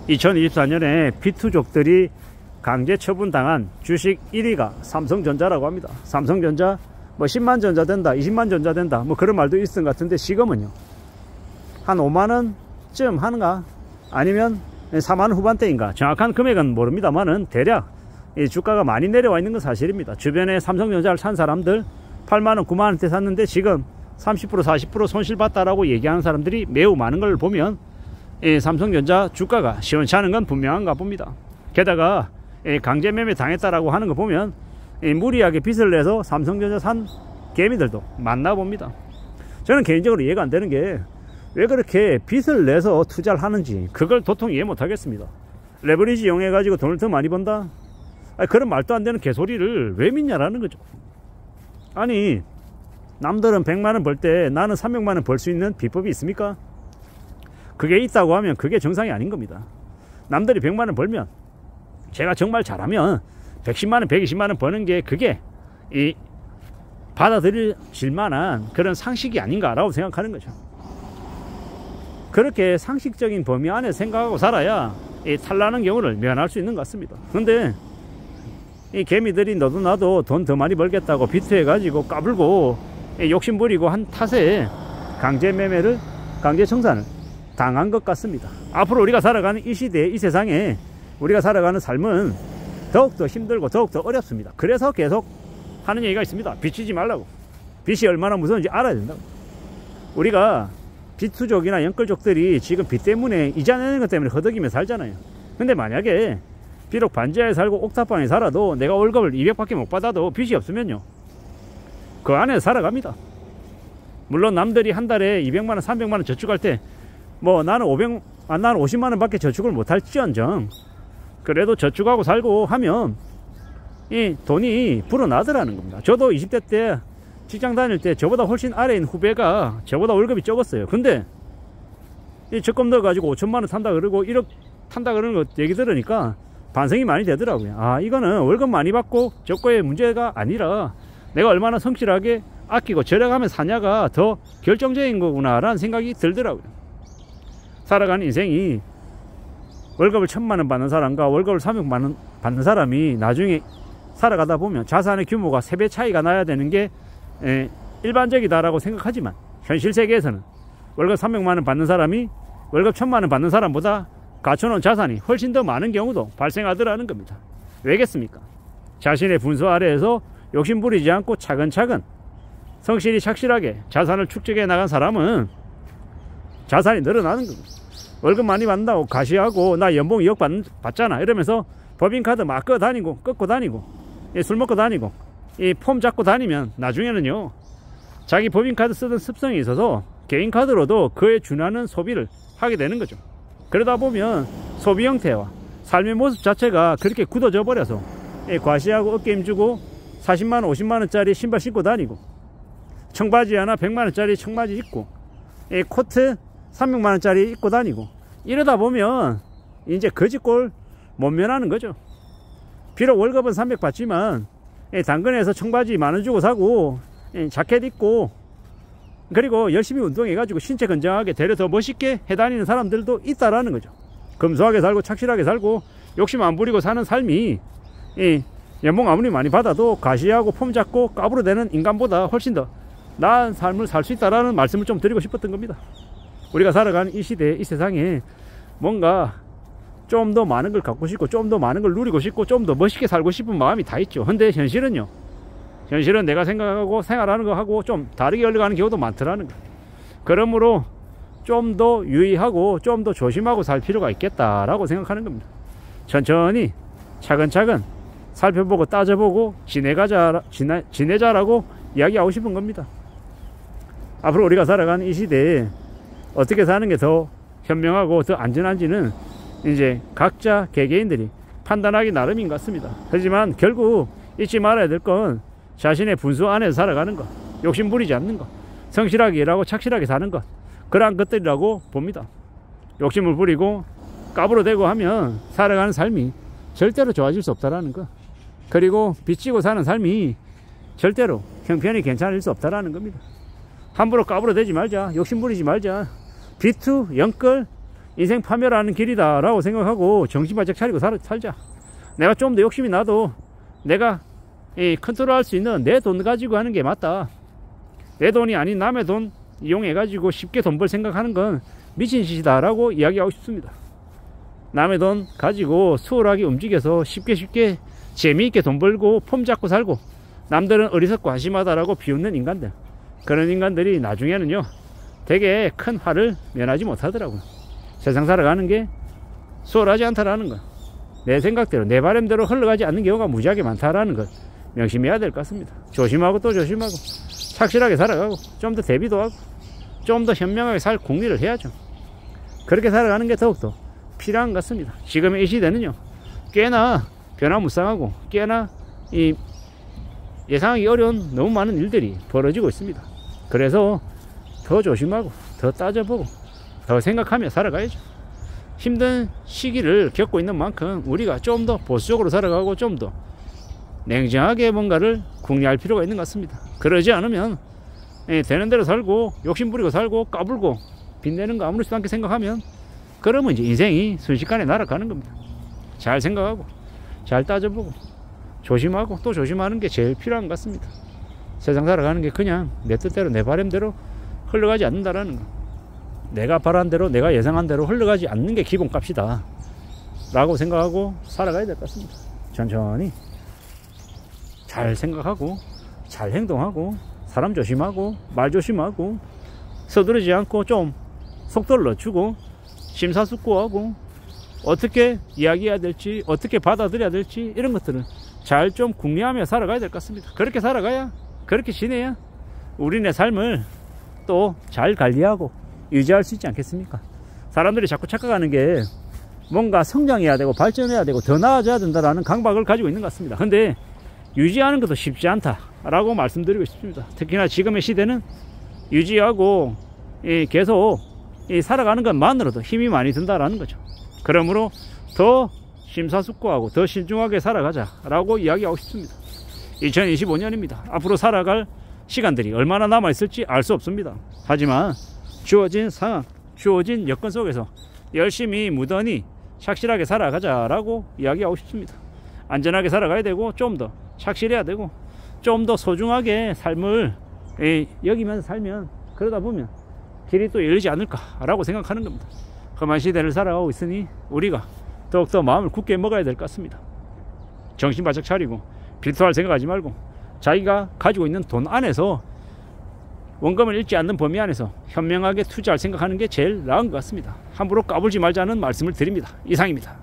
2024년에 비투족들이 강제 처분당한 주식 1위가 삼성전자라고 합니다. 삼성전자 뭐 10만 전자 된다, 20만 전자 된다, 뭐 그런 말도 있었던 것 같은데 지금은요 한 5만원쯤 하는가 아니면 4만원 후반대인가 정확한 금액은 모릅니다만은 대략 이 주가가 많이 내려와 있는 건 사실입니다. 주변에 삼성전자를 산 사람들 8만원 9만원대 샀는데 지금 30% 40% 손실 봤다라고 얘기하는 사람들이 매우 많은 걸 보면 이 삼성전자 주가가 시원찮은 건 분명한가 봅니다. 게다가 강제 매매 당했다라고 하는 거 보면 무리하게 빚을 내서 삼성전자 산 개미들도 많나 봅니다. 저는 개인적으로 이해가 안 되는 게 왜 그렇게 빚을 내서 투자를 하는지 그걸 도통 이해 못 하겠습니다. 레버리지 이용해 가지고 돈을 더 많이 번다? 아니, 그런 말도 안 되는 개소리를 왜 믿냐라는 거죠. 아니 남들은 100만원 벌 때 나는 300만원 벌 수 있는 비법이 있습니까? 그게 있다고 하면 그게 정상이 아닌 겁니다. 남들이 100만원 벌면 제가 정말 잘하면 110만원 120만원 버는 게 그게 이 받아들여질 만한 그런 상식이 아닌가 라고 생각하는 거죠. 그렇게 상식적인 범위 안에 생각하고 살아야 이 탈나는 경우를 면할 수 있는 것 같습니다. 그런데 이 개미들이 너도 나도 돈 더 많이 벌겠다고 비트해 가지고 까불고 욕심 부리고 한 탓에 강제 매매를 강제 청산을 당한 것 같습니다. 앞으로 우리가 살아가는 이 시대에 이 세상에 우리가 살아가는 삶은 더욱더 힘들고 더욱더 어렵습니다. 그래서 계속 하는 얘기가 있습니다. 빚지지 말라고. 빚이 얼마나 무서운지 알아야 된다고. 우리가 빚투족이나 연끌족들이 지금 빚 때문에 이자 내는 것 때문에 허덕이며 살잖아요. 근데 만약에 비록 반지하에 살고 옥탑방에 살아도 내가 월급을 200밖에 못 받아도 빚이 없으면요 그 안에 살아갑니다. 물론 남들이 한 달에 200만원 300만원 저축할 때 뭐 나는 50만원 밖에 저축을 못할지언정 그래도 저축하고 살고 하면 이 돈이 불어나더라는 겁니다. 저도 20대 때 직장 다닐 때 저보다 훨씬 아래인 후배가 저보다 월급이 적었어요. 근데 이 적금 넣어가지고 5천만원 탄다 그러고 1억 탄다 그러는 거 얘기 들으니까 반성이 많이 되더라고요. 아, 이거는 월급 많이 받고 적고의 문제가 아니라 내가 얼마나 성실하게 아끼고 절약하며 사냐가 더 결정적인 거구나 라는 생각이 들더라고요. 살아가는 인생이 월급을 1000만원 받는 사람과 월급을 300만원 받는 사람이 나중에 살아가다 보면 자산의 규모가 3배 차이가 나야 되는 게 일반적이다라고 생각하지만 현실 세계에서는 월급 300만원 받는 사람이 월급 1000만원 받는 사람보다 갖춰놓은 자산이 훨씬 더 많은 경우도 발생하더라는 겁니다. 왜겠습니까? 자신의 분수 아래에서 욕심 부리지 않고 차근차근 성실히 착실하게 자산을 축적해 나간 사람은 자산이 늘어나는 겁니다. 월급 많이 받는다고 가시하고 나 연봉 2억 받잖아 이러면서 법인카드 막 끄고 다니고 꺾고 다니고 술 먹고 다니고 이 폼 잡고 다니면 나중에는요 자기 법인카드 쓰던 습성이 있어서 개인카드로도 그에 준하는 소비를 하게 되는 거죠. 그러다 보면 소비 형태와 삶의 모습 자체가 그렇게 굳어져 버려서 과시하고 어깨 힘주고 40만원 50만원짜리 신발 신고 다니고 청바지 하나 100만원짜리 청바지 입고 코트 300만원짜리 입고 다니고 이러다 보면 이제 거지꼴 못 면하는 거죠. 비록 월급은 300 받지만 당근에서 청바지 만원 주고 사고 자켓 입고 그리고 열심히 운동해 가지고 신체 건강하게 되려 더 멋있게 해다니는 사람들도 있다라는 거죠. 검소하게 살고 착실하게 살고 욕심 안 부리고 사는 삶이 연봉 아무리 많이 받아도 가시하고 폼 잡고 까부러대는 인간보다 훨씬 더 나은 삶을 살 수 있다라는 말씀을 좀 드리고 싶었던 겁니다. 우리가 살아가는 이 시대에 이 세상에 뭔가 좀 더 많은 걸 갖고 싶고 좀 더 많은 걸 누리고 싶고 좀 더 멋있게 살고 싶은 마음이 다 있죠. 근데 현실은요 현실은 내가 생각하고 생활하는 거하고 좀 다르게 흘러가는 경우도 많더라는 거예요. 그러므로 좀 더 유의하고 좀 더 조심하고 살 필요가 있겠다라고 생각하는 겁니다. 천천히 차근차근 살펴보고 따져보고 지내자라고 이야기하고 싶은 겁니다. 앞으로 우리가 살아가는 이 시대에 어떻게 사는 게 더 현명하고 더 안전한지는 이제 각자 개개인들이 판단하기 나름인 것 같습니다. 하지만 결국 잊지 말아야 될 건 자신의 분수 안에서 살아가는 것, 욕심 부리지 않는 것, 성실하게 일하고 착실하게 사는 것, 그러한 것들이라고 봅니다. 욕심을 부리고 까불어대고 하면 살아가는 삶이 절대로 좋아질 수 없다라는 것, 그리고 빚지고 사는 삶이 절대로 형편이 괜찮을 수 없다라는 겁니다. 함부로 까불어대지 말자, 욕심 부리지 말자. 비투, 연끌 인생 파멸하는 길이다 라고 생각하고 정신 바짝 차리고 살자. 내가 좀 더 욕심이 나도 내가 컨트롤할 수 있는 내 돈 가지고 하는 게 맞다. 내 돈이 아닌 남의 돈 이용해 가지고 쉽게 돈 벌 생각하는 건 미친 짓이다 라고 이야기하고 싶습니다. 남의 돈 가지고 수월하게 움직여서 쉽게 재미있게 돈 벌고 폼 잡고 살고 남들은 어리석고 한심하다라고 비웃는 인간들, 그런 인간들이 나중에는요 되게 큰 화를 면하지 못하더라고요. 세상 살아가는 게 수월하지 않다라는 것, 내 생각대로 내 바람대로 흘러가지 않는 경우가 무지하게 많다라는 것 명심해야 될 것 같습니다. 조심하고 또 조심하고 착실하게 살아가고 좀 더 대비도 하고 좀 더 현명하게 살 공리를 해야죠. 그렇게 살아가는 게 더욱더 필요한 것 같습니다. 지금의 이 시대는요 꽤나 변화무쌍하고 꽤나 예상하기 어려운 너무 많은 일들이 벌어지고 있습니다. 그래서 더 조심하고 더 따져보고 더 생각하며 살아가야죠. 힘든 시기를 겪고 있는 만큼 우리가 좀 더 보수적으로 살아가고 좀 더 냉정하게 뭔가를 궁리할 필요가 있는 것 같습니다. 그러지 않으면 되는 대로 살고 욕심부리고 살고 까불고 빚내는 거 아무렇지도 않게 생각하면 그러면 이제 인생이 순식간에 날아가는 겁니다. 잘 생각하고 잘 따져보고 조심하고 또 조심하는 게 제일 필요한 것 같습니다. 세상 살아가는 게 그냥 내 뜻대로 내 바람대로 흘러가지 않는다라는 거, 내가 바란 대로 내가 예상한 대로 흘러가지 않는 게 기본값이다 라고 생각하고 살아가야 될 것 같습니다. 천천히 잘 생각하고 잘 행동하고 사람 조심하고 말 조심하고 서두르지 않고 좀 속도를 늦추고 심사숙고하고 어떻게 이야기해야 될지 어떻게 받아들여야 될지 이런 것들은 잘 좀 궁리하며 살아가야 될 것 같습니다. 그렇게 살아가야, 그렇게 지내야 우리네 삶을 또 잘 관리하고 유지할 수 있지 않겠습니까? 사람들이 자꾸 착각하는 게 뭔가 성장해야 되고 발전해야 되고 더 나아져야 된다라는 강박을 가지고 있는 것 같습니다. 근데 유지하는 것도 쉽지 않다라고 말씀드리고 싶습니다. 특히나 지금의 시대는 유지하고 계속 살아가는 것만으로도 힘이 많이 든다라는 거죠. 그러므로 더 심사숙고하고 더 신중하게 살아가자라고 이야기하고 싶습니다. 2025년입니다. 앞으로 살아갈 시간들이 얼마나 남아있을지 알 수 없습니다. 하지만 주어진 상황, 주어진 여건 속에서 열심히 무던히 착실하게 살아가자라고 이야기하고 싶습니다. 안전하게 살아가야 되고 좀 더 착실해야 되고 좀 더 소중하게 삶을 여기면서 살면 그러다 보면 길이 또 열리지 않을까라고 생각하는 겁니다. 험한 시대를 살아가고 있으니 우리가 더욱더 마음을 굳게 먹어야 될 것 같습니다. 정신 바짝 차리고 빌트할 생각하지 말고 자기가 가지고 있는 돈 안에서 원금을 잃지 않는 범위 안에서 현명하게 투자할 생각하는 게 제일 나은 것 같습니다. 함부로 까불지 말자는 말씀을 드립니다. 이상입니다.